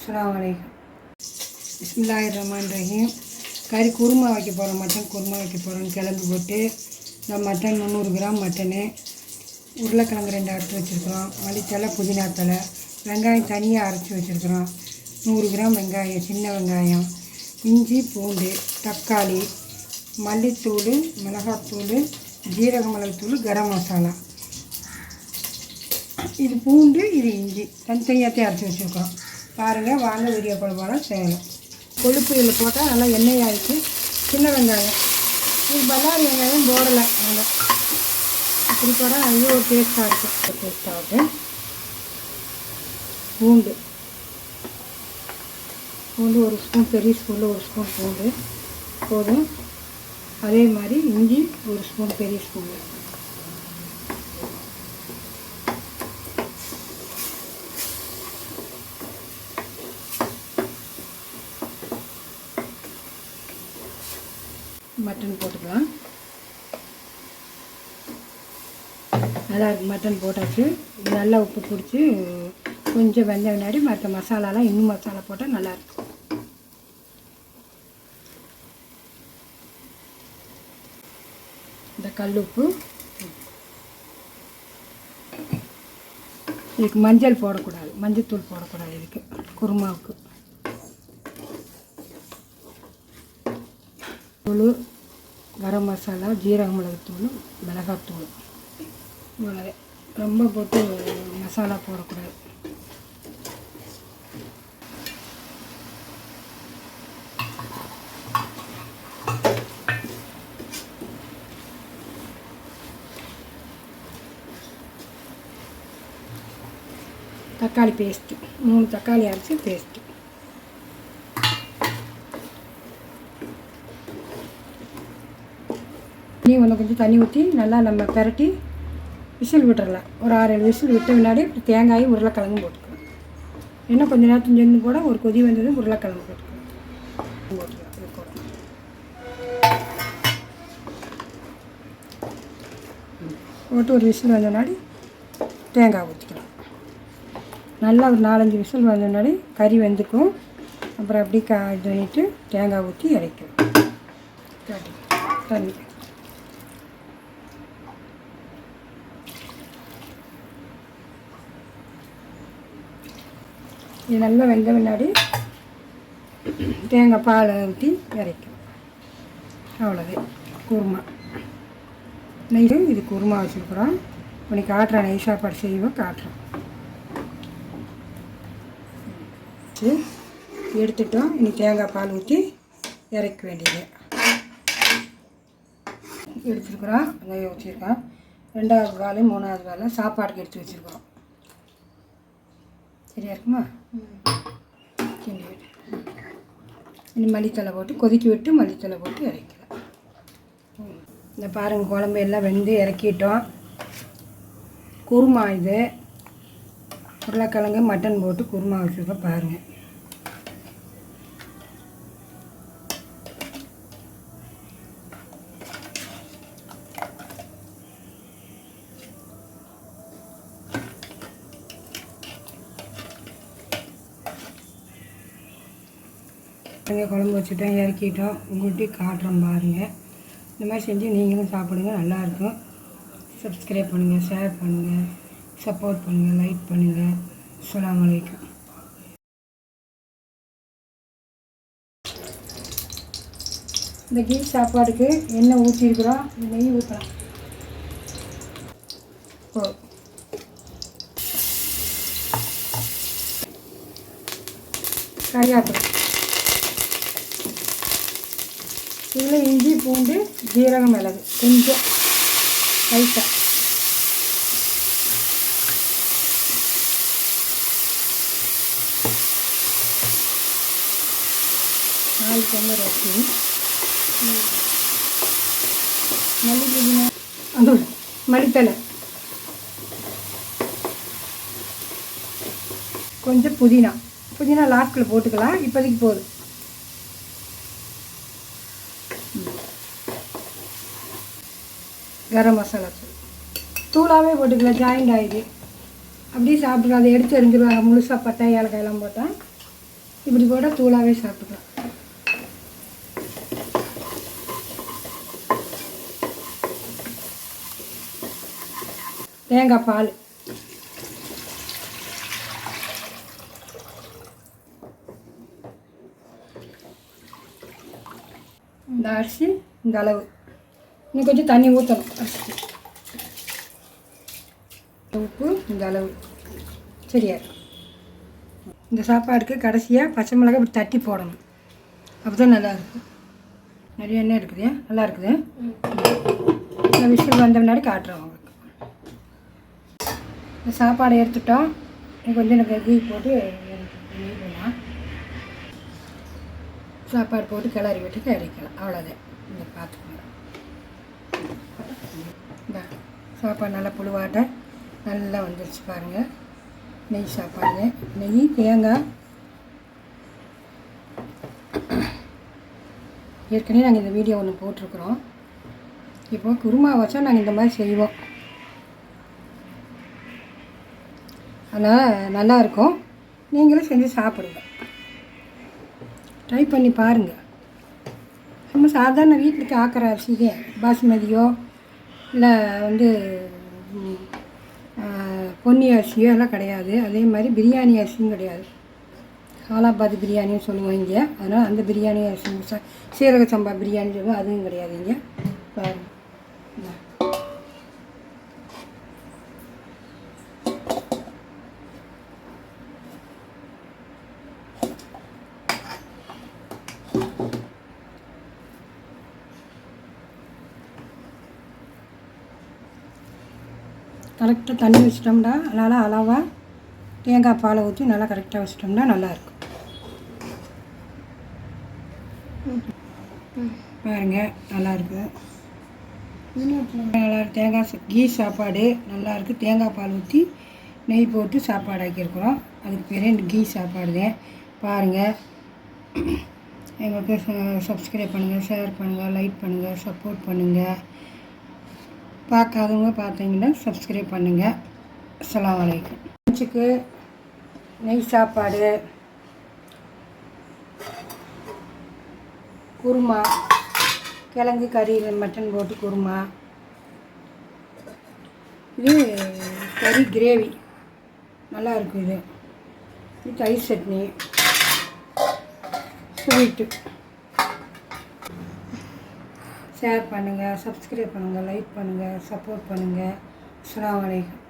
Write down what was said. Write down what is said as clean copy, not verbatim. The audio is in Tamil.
அஸ்ஸலாமு அலைக்கும். பிஸ்மில்லாஹிர்ரஹ்மானிர்ரஹீம். கறி குருமா வைக்க போகிறோம், மட்டன் குருமா வைக்க போகிறோம். கிழங்கு போட்டு இந்த மட்டன் 300 கிராம் மட்டனு, உருளைக்கிழங்கு 2 அரைச்சி வச்சுருக்குறோம், மல்லித்தலை புதினா தலை, வெங்காயம் தனியாக அரைச்சி வச்சுருக்குறோம், 100 கிராம் வெங்காயம், சின்ன வெங்காயம், இஞ்சி பூண்டு, தக்காளி, மல்லித்தூள், மிளகாத்தூள், ஜீரக மிளகுத்தூள், கரம் மசாலா. இது பூண்டு, இது இஞ்சி தனித்தனியாகத்தையும் அரைச்சி வச்சுருக்கோம். பாருங்கள், வாங்க வீடியோ போல செய்யலாம். கொழுப்பு இதில் போட்டால் நல்லா எண்ணெய் ஆகிடுச்சு. சின்ன வெங்காயம், இது பல்லாரி வெங்காயம் போடலை, நல்லா இப்படி போட்டால் நல்ல ஒரு டேஸ்ட்டாக இருக்கும். டேஸ்ட்டாகட்டும். பூண்டு ஒரு ஸ்பூன், பெரிய ஸ்பூனில் 1 ஸ்பூன் பூண்டு போதும். அதே மாதிரி இஞ்சி 1 ஸ்பூன், பெரிய ஸ்பூனில். மட்டன் போட்டுக்கலாம். நல்லா மட்டன் போட்டாச்சு. நல்லா உப்பு பிடிச்சி கொஞ்சம் வெந்த வினாடி மற்ற மசாலாலாம் இன்னும் மசாலா போட்டால் நல்லாயிருக்கும். இந்த கல்லுப்பு, இதுக்கு மஞ்சள் போடக்கூடாது, மஞ்சத்தூள் போடக்கூடாது இதுக்கு குருமாவுக்கு. தூள், கரம் மசாலா, ஜீரக மிளகுத்தூள், மிளகாத்தூள், இவ்வளோ. ரொம்ப போட்டு மசாலா போடக்கூடாது. தக்காளி பேஸ்ட்டு 3 தக்காளி அரைச்சி பேஸ்ட்டு. இன்னும் கொஞ்சம் தண்ணி ஊற்றி நல்லா நம்ம பெரட்டி விசில் விட்டுறலாம். ஒரு 6-7 விசில் விட்ட முன்னாடி தேங்காயும் உருளைக்கிழங்கும் போட்டுக்கலாம். இன்னும் கொஞ்சம் நேரத்துக்கு செஞ்சு கூட ஒரு கொதி வந்தது உருளைக்கிழங்கு போட்டுக்கலாம். போட்டு ஒரு விசில் வந்த முன்னாடி தேங்காய் ஊற்றிக்கலாம். நல்லா ஒரு 4-5 விசில் வந்த முன்னாடி கறி வெந்துக்கும். அப்புறம் அப்படி இது பண்ணிவிட்டு தேங்காய் ஊற்றி இறக்கும். தண்ணி இது நல்லா வெந்த முன்னாடி தேங்காய் பாலை ஊற்றி இறக்கும். அவ்வளோது குருமா. நெய் இது குருமா வச்சுருக்குறோம். இன்னைக்கு காட்டுறேன், நெய் சாப்பாடு செய்வோம் காட்டுறோம். எடுத்துட்டோம். இனி தேங்காய் பால் ஊற்றி இறக்க வேண்டியது. எடுத்துருக்குறோம், நெய் ஊற்றிருக்கோம். 2வது பால் 3வது பால் சாப்பாடுக்கு எடுத்து வச்சுருக்குறோம். சரியா இருக்குமா? கிண்டி விட்டு இனி மல்லித்தலை போட்டு கொதிக்க விட்டு மல்லித்தலை போட்டு இறக்கலாம். இந்த பாருங்கள், குழம்பு எல்லாம் வெந்து இறக்கிட்டோம். குருமா இது உருளைக்கிழங்கு மட்டன் போட்டு குருமா வச்சுருக்கோம். பாருங்கள், குழம்பு வச்சுட்டோம், இறக்கிட்டோம். உங்கள்கிட்ட காட்டுறோம் பாருங்கள். இந்த மாதிரி செஞ்சு நீங்களும் சாப்பிடுங்க, நல்லாயிருக்கும். சப்ஸ்கிரைப் பண்ணுங்கள், ஷேர் பண்ணுங்கள், சப்போர்ட் பண்ணுங்கள், லைக் பண்ணுங்கள். அஸ்ஸலாமு அலைக்கும். இந்த கீ சாப்பாடுக்கு எண்ணெய் ஊற்றிருக்கிறோம். நெய் ஊற்றலாம். கறியாப்பம். இதில் இஞ்சி பூண்டு ஜீரக மிளகு கொஞ்சம் லைட்டாக. நாலு டம்ளர் அரிசி, மல்லிகை, அதோட மல்லித்தலை, கொஞ்சம் புதினா. புதினா லாஸ்ட்டில் போட்டுக்கலாம், இப்போதைக்கு போதும். கரம் மசாலா தூளாகவே போட்டுக்கலாம், ஜாயிண்ட் ஆகிடுது. அப்படியே சாப்பிட்டுக்கலாம். அதை எடுத்து எரிஞ்சிருவாங்க முழுசாக, பட்டை ஏலக்காயெல்லாம் போட்டால் இப்படி கூட தூளாகவே சாப்பிட்டுக்கலாம். தேங்காய் பால், இந்த அரிசி இந்த அளவு, இன்னும் கொஞ்சம் தண்ணி ஊற்றணும். அரிசி உப்பு இந்த அளவு சரியா. இந்த சாப்பாடுக்கு கடைசியாக பச்சை மிளகாய் இப்படி தட்டி போடணும், அப்போ தான் நல்லாயிருக்கும். நிறைய எண்ணெய் இருக்குது, நல்லா இருக்குது. இந்த விசில் வந்த முன்னாடி காட்டுறோம் உங்களுக்கு. இந்த சாப்பாடை எடுத்துட்டோம். கொஞ்சம் எனக்கு கீ போட்டு பண்ணலாம். சாப்பாடு போட்டு கிளறி விட்டு இறக்கலாம், அவ்வளோதான். இந்த பார்த்துக்கோங்க. இந்த சாப்பாடு நல்லா புழுவாட்ட நல்லா வந்துருச்சு பாருங்கள். நெய் சாப்பாடு, நெய், தேங்காய். ஏற்கனவே நாங்கள் இந்த வீடியோ ஒன்று போட்டிருக்குறோம். இப்போ குருமா வச்சா நாங்கள் இந்த மாதிரி செய்வோம். அதனால் நல்லாயிருக்கும். நீங்களும் செஞ்சு சாப்பிடுங்க, ட்ரை பண்ணி பாருங்கள். நம்ம சாதாரண வீட்டுக்கு ஆக்கிற அரிசிதே, பாசுமதியோ இல்லை பொன்னி அரிசியோ எல்லாம் கிடையாது. அதே மாதிரி பிரியாணி அரிசியும் கிடையாது. ஹாலாபாத் பிரியாணின்னு சொல்லுவோம் இங்கே. அதனால் அந்த பிரியாணி அரிசி, சீரக சம்பா பிரியாணி சொல்லுவோம், அதுவும் கிடையாது இங்கே. பாருங்கள், கரெக்டாக தண்ணி வச்சிட்டோம்னா நல்லா அளவாக தேங்காய் பாலை ஊற்றி நல்லா கரெக்டாக வச்சிட்டோம்னா நல்லாயிருக்கும். பாருங்கள், நல்லாயிருக்கு. நல்லா தேங்காய் கீ சாப்பாடு நல்லாயிருக்கு. தேங்காய் பால் ஊற்றி நெய் போட்டு சாப்பாடு ஆக்கியிருக்கிறோம். அதுக்கு பேரே கீ சாப்பாடு தான். பாருங்கள், எங்களுக்கு சப்ஸ்கிரைப் பண்ணுங்கள், ஷேர் பண்ணுங்கள், லைக் பண்ணுங்கள், சப்போர்ட் பண்ணுங்கள். பார்க்காதவங்க பார்த்தீங்கன்னா சப்ஸ்கிரைப் பண்ணுங்கள். அஸ்ஸலாமு அலைக்கும். லஞ்சுக்கு நெய் சாப்பாடு, குருமா, கிழங்கு கறி மட்டன் போட்டு குருமா, இது கறி கிரேவி நல்லா இருக்குது. இது தயிர் சட்னி, ஸ்வீட்டு. ஷேர் பண்ணுங்கள், சப்ஸ்கிரைப் பண்ணுங்கள், லைக் பண்ணுங்கள், சப்போர்ட் பண்ணுங்கள். அஸ்ஸலாமு அலைக்கும்.